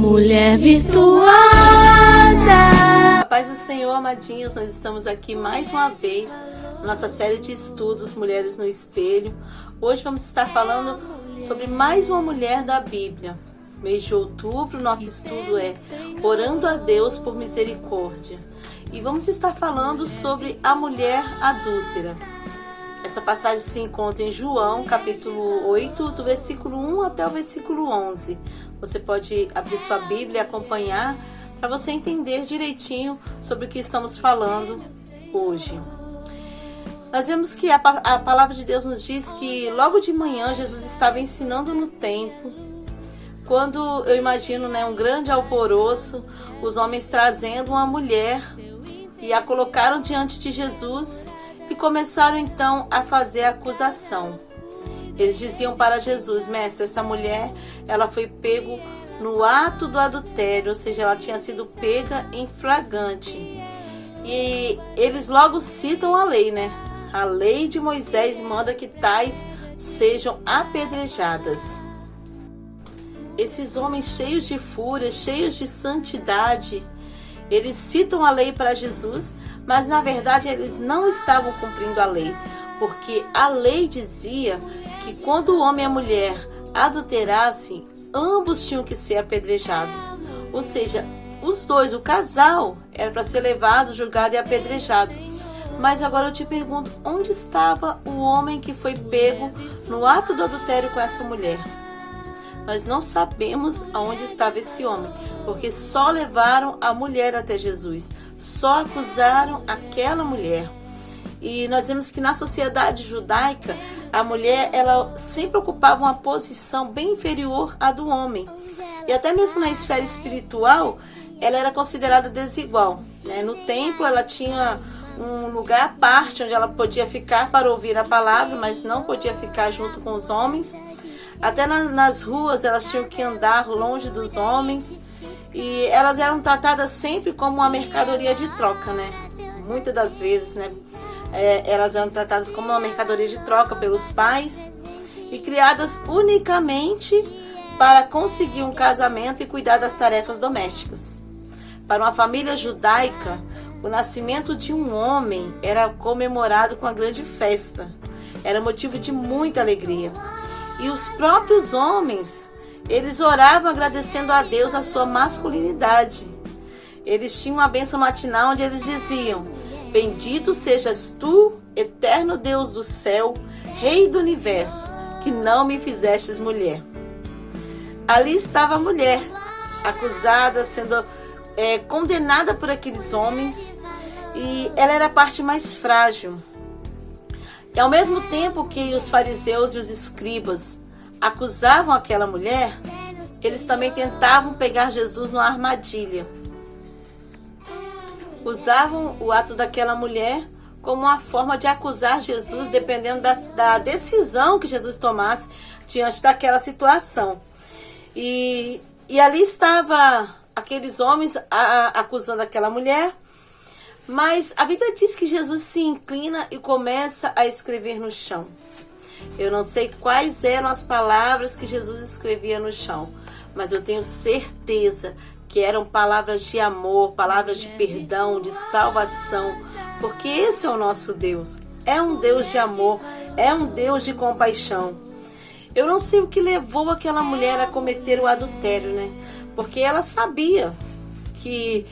Mulher virtuosa. A paz do Senhor, amadinhos, nós estamos aqui mais uma vez na nossa série de estudos Mulheres no Espelho. Hoje vamos estar falando sobre mais uma mulher da Bíblia. Mês de outubro, nosso estudo é Orando a Deus por Misericórdia. E vamos estar falando sobre a mulher adúltera. Essa passagem se encontra em João, capítulo 8, do versículo 1 até o versículo 11. Você pode abrir sua Bíblia e acompanhar para você entender direitinho sobre o que estamos falando hoje. Nós vemos que a palavra de Deus nos diz que logo de manhã Jesus estava ensinando no templo, quando eu imagino um grande alvoroço, os homens trazendo uma mulher e a colocaram diante de Jesus e começaram então a fazer a acusação. Eles diziam para Jesus: mestre, essa mulher, ela foi pego no ato do adultério, ou seja, ela tinha sido pega em flagrante. E eles logo citam a lei, A lei de Moisés manda que tais sejam apedrejadas. Esses homens cheios de fúria, cheios de santidade, eles citam a lei para Jesus, mas na verdade eles não estavam cumprindo a lei, porque a lei dizia que quando o homem e a mulher adulterassem, ambos tinham que ser apedrejados. Ou seja, os dois, o casal, era para ser levado, julgado e apedrejado. Mas agora eu te pergunto, onde estava o homem que foi pego no ato do adultério com essa mulher? Nós não sabemos aonde estava esse homem, porque só levaram a mulher até Jesus, só acusaram aquela mulher. E nós vemos que na sociedade judaica, a mulher ela sempre ocupava uma posição bem inferior à do homem. E até mesmo na esfera espiritual, ela era considerada desigual. No templo, ela tinha um lugar à parte onde ela podia ficar para ouvir a palavra, mas não podia ficar junto com os homens. Até nas ruas elas tinham que andar longe dos homens e elas eram tratadas sempre como uma mercadoria de troca, Muitas das vezes, elas eram tratadas como uma mercadoria de troca pelos pais e criadas unicamente para conseguir um casamento e cuidar das tarefas domésticas. Para uma família judaica, o nascimento de um homem era comemorado com uma grande festa, era motivo de muita alegria. E os próprios homens, eles oravam agradecendo a Deus a sua masculinidade. Eles tinham uma bênção matinal onde eles diziam: bendito sejas tu, eterno Deus do céu, Rei do universo, que não me fizestes mulher. Ali estava a mulher, acusada, sendo condenada por aqueles homens, e ela era a parte mais frágil. E ao mesmo tempo que os fariseus e os escribas acusavam aquela mulher, eles também tentavam pegar Jesus numa armadilha. Usavam o ato daquela mulher como uma forma de acusar Jesus, dependendo da decisão que Jesus tomasse diante daquela situação. E ali estavam aqueles homens acusando aquela mulher. Mas a Bíblia diz que Jesus se inclina e começa a escrever no chão. Eu não sei quais eram as palavras que Jesus escrevia no chão, mas eu tenho certeza que eram palavras de amor, palavras de perdão, de salvação, porque esse é o nosso Deus. É um Deus de amor, é um Deus de compaixão. Eu não sei o que levou aquela mulher a cometer o adultério, Porque ela sabia que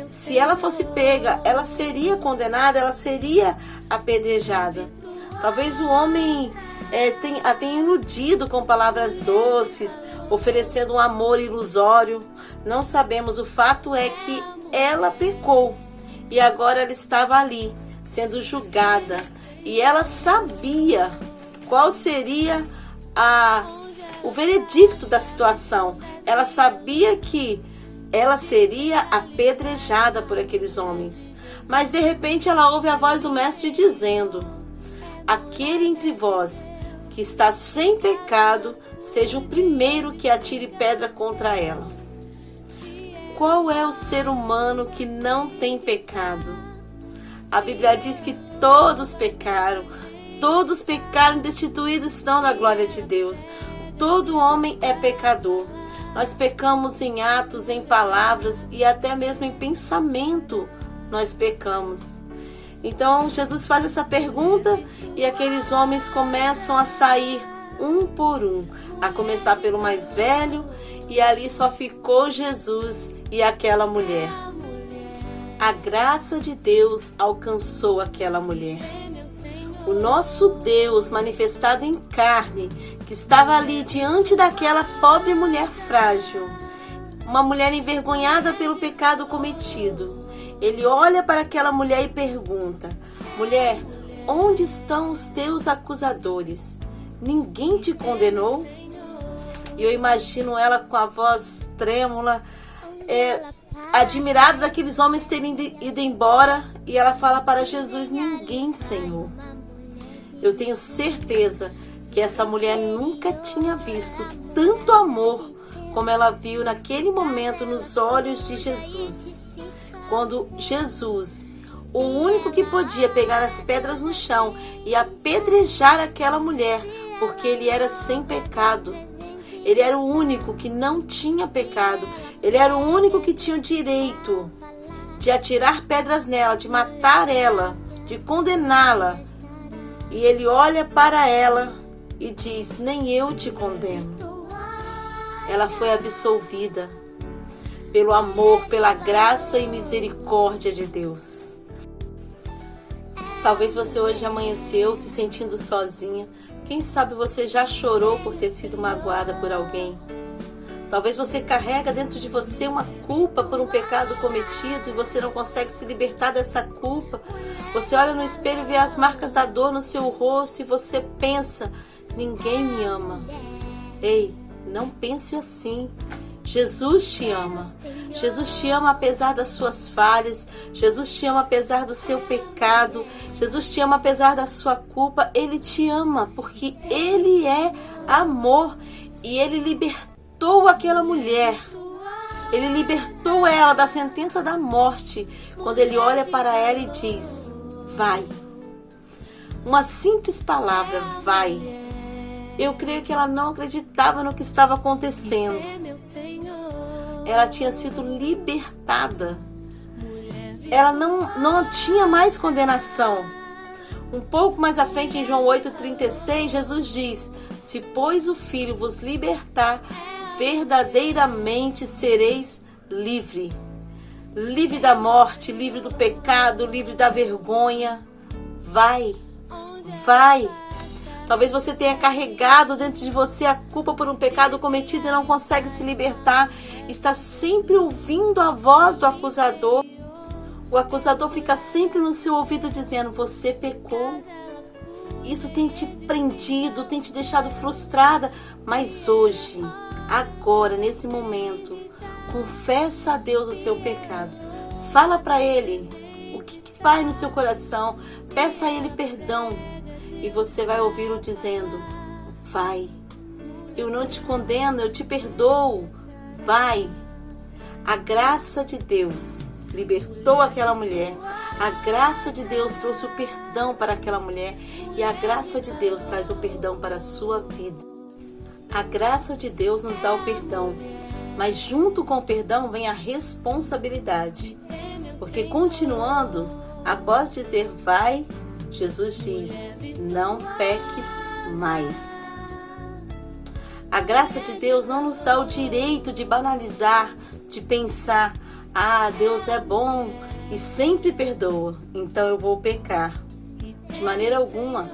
se ela fosse pega, ela seria condenada, ela seria apedrejada. Talvez o homem a tenha iludido com palavras doces, oferecendo um amor ilusório. Não sabemos, o fato é que ela pecou e agora ela estava ali, sendo julgada. E ela sabia qual seria o veredicto da situação. Ela sabia que ela seria apedrejada por aqueles homens. Mas de repente ela ouve a voz do mestre dizendo: aquele entre vós que está sem pecado, seja o primeiro que atire pedra contra ela. Qual é o ser humano que não tem pecado? A Bíblia diz que todos pecaram e destituídos estão da glória de Deus. Todo homem é pecador. Nós pecamos em atos, em palavras e até mesmo em pensamento nós pecamos. Então Jesus faz essa pergunta e aqueles homens começam a sair um por um, a começar pelo mais velho, e ali só ficou Jesus e aquela mulher. A graça de Deus alcançou aquela mulher. O nosso Deus manifestado em carne, que estava ali diante daquela pobre mulher frágil, uma mulher envergonhada pelo pecado cometido. Ele olha para aquela mulher e pergunta: mulher, onde estão os teus acusadores? Ninguém te condenou? E eu imagino ela com a voz trêmula, admirada daqueles homens terem ido embora, e ela fala para Jesus: ninguém, Senhor. Eu tenho certeza que essa mulher nunca tinha visto tanto amor como ela viu naquele momento nos olhos de Jesus. Quando Jesus, o único que podia pegar as pedras no chão e apedrejar aquela mulher, porque ele era sem pecado. Ele era o único que não tinha pecado. Ele era o único que tinha o direito de atirar pedras nela, de matar ela, de condená-la. E ele olha para ela e diz: nem eu te condeno. Ela foi absolvida pelo amor, pela graça e misericórdia de Deus. Talvez você hoje amanheceu se sentindo sozinha. Quem sabe você já chorou por ter sido magoada por alguém. Talvez você carrega dentro de você uma culpa por um pecado cometido e você não consegue se libertar dessa culpa. Você olha no espelho e vê as marcas da dor no seu rosto e você pensa: ninguém me ama. Ei, não pense assim. Jesus te ama. Jesus te ama apesar das suas falhas. Jesus te ama apesar do seu pecado. Jesus te ama apesar da sua culpa. Ele te ama porque Ele é amor. E Ele libertou aquela mulher. Ele libertou ela da sentença da morte. Quando Ele olha para ela e diz: vai. Uma simples palavra: vai. Eu creio que ela não acreditava no que estava acontecendo. Ela tinha sido libertada. Ela não tinha mais condenação. Um pouco mais à frente, em João 8,36, Jesus diz: se pois o Filho vos libertar, verdadeiramente sereis livre. Livre da morte, livre do pecado, livre da vergonha. Vai, vai. Talvez você tenha carregado dentro de você a culpa por um pecado cometido e não consegue se libertar. Está sempre ouvindo a voz do acusador. O acusador fica sempre no seu ouvido dizendo: você pecou. Isso tem te prendido, tem te deixado frustrada. Mas hoje, agora, nesse momento, confessa a Deus o seu pecado. Fala para Ele o que vai no seu coração. Peça a Ele perdão. E você vai ouvi-lo dizendo: vai, eu não te condeno, eu te perdoo, vai. A graça de Deus libertou aquela mulher, a graça de Deus trouxe o perdão para aquela mulher e a graça de Deus traz o perdão para a sua vida. A graça de Deus nos dá o perdão, mas junto com o perdão vem a responsabilidade, porque continuando, após dizer vai, Jesus diz: não peques mais. A graça de Deus não nos dá o direito de banalizar, de pensar: ah, Deus é bom e sempre perdoa, então eu vou pecar. De maneira alguma.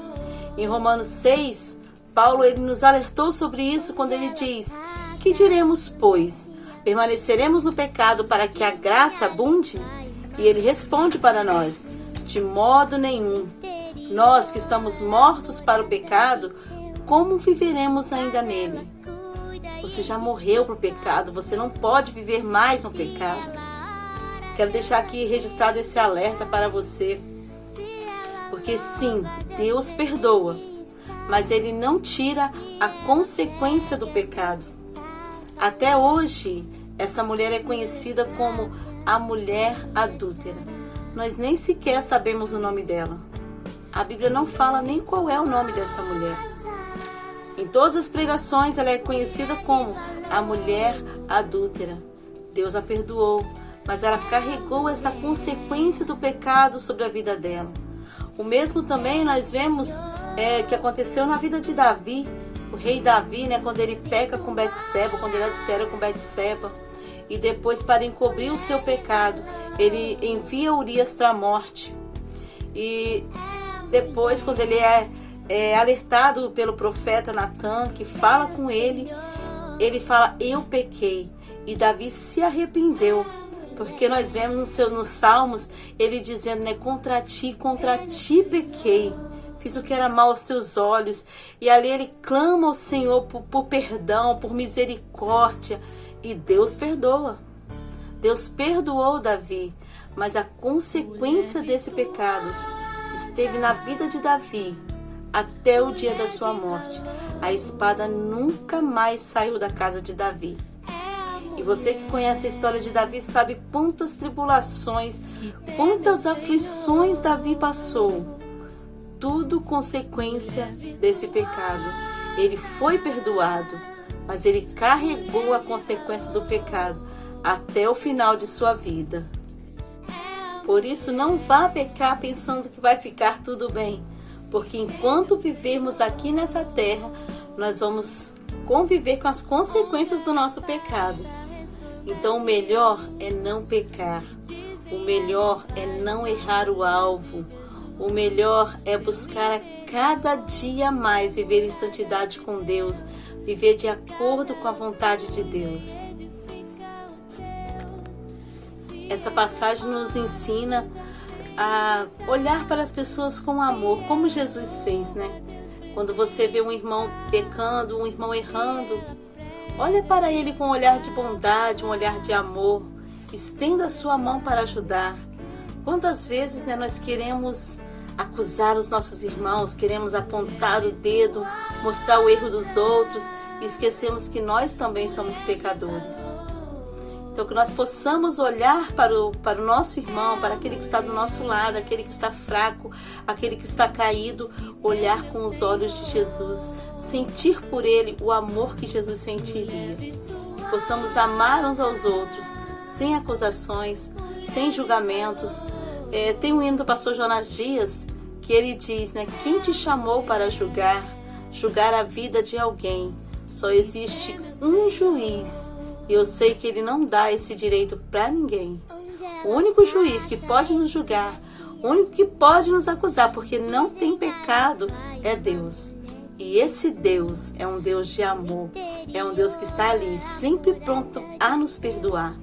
Em Romanos 6, Paulo ele nos alertou sobre isso quando ele diz: que diremos, pois? Permaneceremos no pecado para que a graça abunde? E ele responde para nós: de modo nenhum. Nós que estamos mortos para o pecado, como viveremos ainda nele? Você já morreu para o pecado, você não pode viver mais no pecado. Quero deixar aqui registrado esse alerta para você. Porque sim, Deus perdoa, mas Ele não tira a consequência do pecado. Até hoje, essa mulher é conhecida como a mulher adúltera. Nós nem sequer sabemos o nome dela. A Bíblia não fala nem qual é o nome dessa mulher. Em todas as pregações ela é conhecida como a mulher adúltera. Deus a perdoou, mas ela carregou essa consequência do pecado sobre a vida dela. O mesmo também nós vemos que aconteceu na vida de Davi, o rei Davi, quando ele peca com Betseba, quando ele adultera com Betseba, e depois, para encobrir o seu pecado, ele envia Urias para a morte. E depois, quando ele é alertado pelo profeta Natan, que fala com ele, ele fala: eu pequei. E Davi se arrependeu, porque nós vemos nos Salmos ele dizendo, contra ti pequei, fiz o que era mal aos teus olhos. E ali ele clama ao Senhor por perdão, por misericórdia, e Deus perdoa. Deus perdoou Davi, mas a consequência desse pecado esteve na vida de Davi até o dia da sua morte. A espada nunca mais saiu da casa de Davi. E você que conhece a história de Davi sabe quantas tribulações, quantas aflições Davi passou. Tudo consequência desse pecado. Ele foi perdoado, mas ele carregou a consequência do pecado até o final de sua vida. Por isso, não vá pecar pensando que vai ficar tudo bem, porque enquanto vivermos aqui nessa terra, nós vamos conviver com as consequências do nosso pecado. Então, o melhor é não pecar, o melhor é não errar o alvo, o melhor é buscar a cada dia mais viver em santidade com Deus, viver de acordo com a vontade de Deus. Essa passagem nos ensina a olhar para as pessoas com amor, como Jesus fez, Quando você vê um irmão pecando, um irmão errando, olha para ele com um olhar de bondade, um olhar de amor. Estenda a sua mão para ajudar. Quantas vezes nós queremos acusar os nossos irmãos, queremos apontar o dedo, mostrar o erro dos outros e esquecemos que nós também somos pecadores. Então, que nós possamos olhar para o nosso irmão, para aquele que está do nosso lado, aquele que está fraco, aquele que está caído, olhar com os olhos de Jesus, sentir por ele o amor que Jesus sentiria. E possamos amar uns aos outros, sem acusações, sem julgamentos. Tem um hino do pastor Jonas Dias, que ele diz, quem te chamou para julgar a vida de alguém? Só existe um juiz. E eu sei que ele não dá esse direito para ninguém. O único juiz que pode nos julgar, o único que pode nos acusar, porque não tem pecado, é Deus. E esse Deus é um Deus de amor, é um Deus que está ali, sempre pronto a nos perdoar.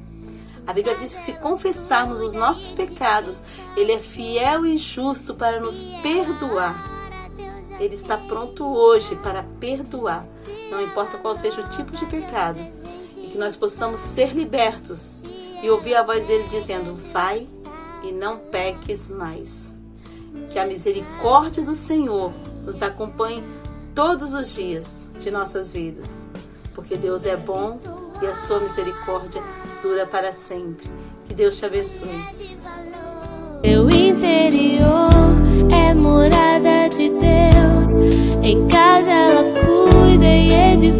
A Bíblia diz que se confessarmos os nossos pecados, Ele é fiel e justo para nos perdoar. Ele está pronto hoje para perdoar, não importa qual seja o tipo de pecado. Que nós possamos ser libertos e ouvir a voz dele dizendo: vai e não peques mais. Que a misericórdia do Senhor nos acompanhe todos os dias de nossas vidas, porque Deus é bom e a sua misericórdia dura para sempre. Que Deus te abençoe. Teu interior é morada de Deus, em casa ela cuida e edifica.